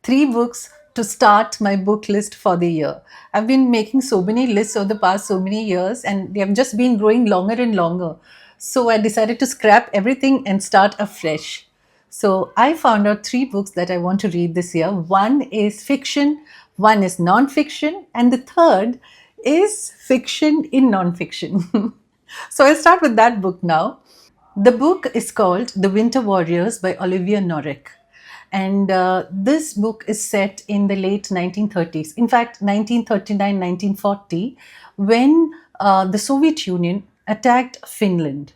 three books to start my book list for the year. I've been making so many lists over the past so many years, and they have just been growing longer and longer. So I decided to scrap everything and start afresh. So I found out three books that I want to read this year. One is fiction, one is nonfiction, and the third is fiction in nonfiction. So I'll start with that book now. The book is called The Winter Warriors by Olivia Norek. And this book is set in the late 1930s. In fact, 1939, 1940, when the Soviet Union attacked Finland.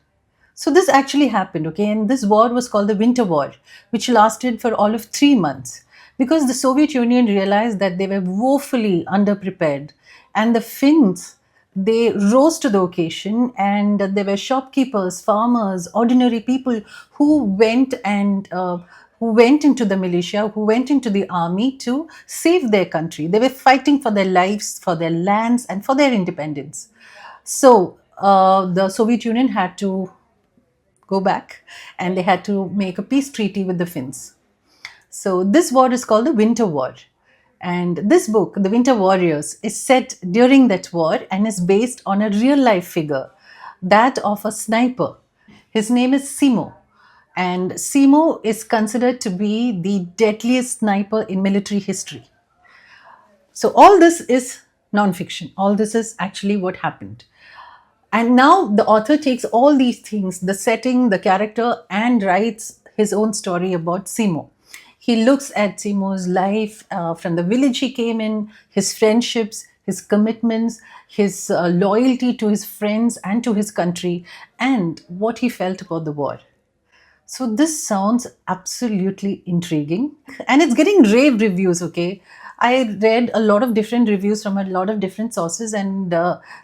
So this actually happened, okay? And this war was called the Winter War, which lasted for all of 3 months because the Soviet Union realized that they were woefully underprepared. And the Finns, they rose to the occasion, and there were shopkeepers, farmers, ordinary people who went into the militia, who went into the army to save their country. They were fighting for their lives, for their lands, and for their independence. So the Soviet Union had to go back, and they had to make a peace treaty with the Finns. So this war is called the Winter War. And this book, The Winter Warriors, is set during that war and is based on a real life figure, that of a sniper. His name is Simo. And Simo is considered to be the deadliest sniper in military history. So all this is nonfiction. All this is actually what happened. And now the author takes all these things, the setting, the character, and writes his own story about Simo. He looks at Simo's life from the village he came in, his friendships, his commitments, his loyalty to his friends and to his country, and what he felt about the war. So this sounds absolutely intriguing, and it's getting rave reviews. Okay, I read a lot of different reviews from a lot of different sources, and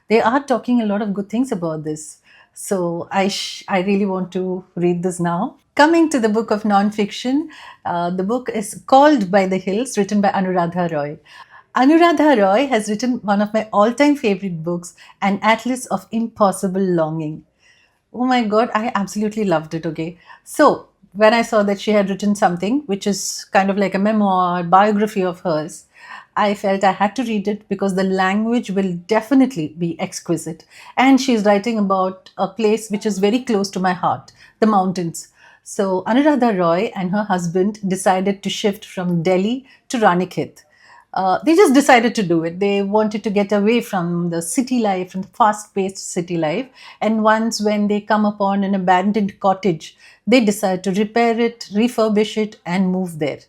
they are talking a lot of good things about this. So I really want to read this now. Coming to the book of nonfiction, the book is called By the Hills, written by Anuradha Roy. Anuradha Roy has written one of my all-time favorite books, An Atlas of Impossible Longing. Oh my God, I absolutely loved it. Okay. So, when I saw that she had written something which is kind of like a memoir, biography of hers, I felt I had to read it because the language will definitely be exquisite. And she's writing about a place which is very close to my heart, the mountains. So, Anuradha Roy and her husband decided to shift from Delhi to Ranikhet. They just decided to do it. They wanted to get away from the city life, from the fast-paced city life. And once, when they come upon an abandoned cottage, they decide to repair it, refurbish it, and move there.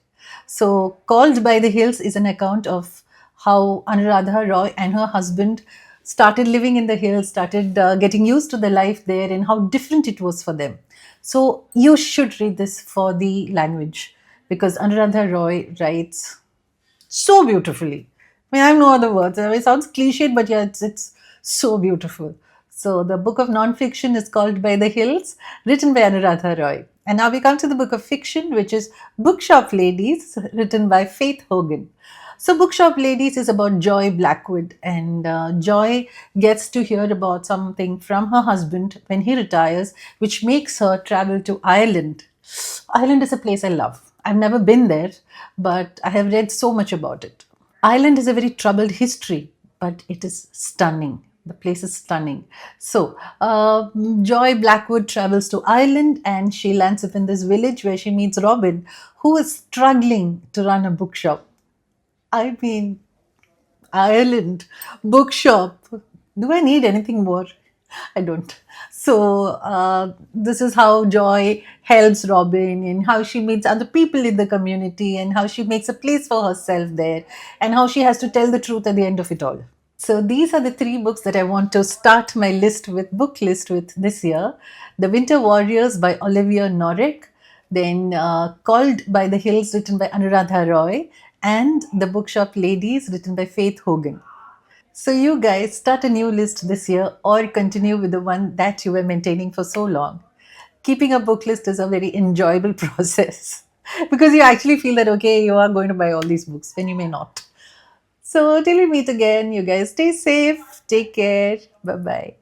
So, Called by the Hills is an account of how Anuradha Roy and her husband started living in the hills, started getting used to the life there, and how different it was for them. So, you should read this for the language because Anuradha Roy writes so beautifully. I mean, I have no other words. I mean, it sounds cliched, but yeah, it's so beautiful. So the book of nonfiction is called By the Hills, written by Anuradha Roy. And now we come to the book of fiction, which is Bookshop Ladies, written by Faith Hogan. So Bookshop Ladies is about Joy Blackwood, and Joy gets to hear about something from her husband when he retires, which makes her travel to Ireland. Ireland is a place I love. I've never been there, but I have read so much about it. Ireland has a very troubled history, but it is stunning. The place is stunning. So, Joy Blackwood travels to Ireland, and she lands up in this village where she meets Robin, who is struggling to run a bookshop. I mean, Ireland, bookshop. Do I need anything more? I don't. So this is how Joy helps Robin, and how she meets other people in the community, and how she makes a place for herself there, and how she has to tell the truth at the end of it all. So these are the three books that I want to start my book list with this year. The Winter Warriors by Olivia Norek, then Called by the Hills, written by Anuradha Roy, and The Bookshop Ladies, written by Faith Hogan. So you guys start a new list this year, or continue with the one that you were maintaining for so long. Keeping a book list is a very enjoyable process because you actually feel that, okay, you are going to buy all these books when you may not. So till we meet again, you guys stay safe, take care, bye bye.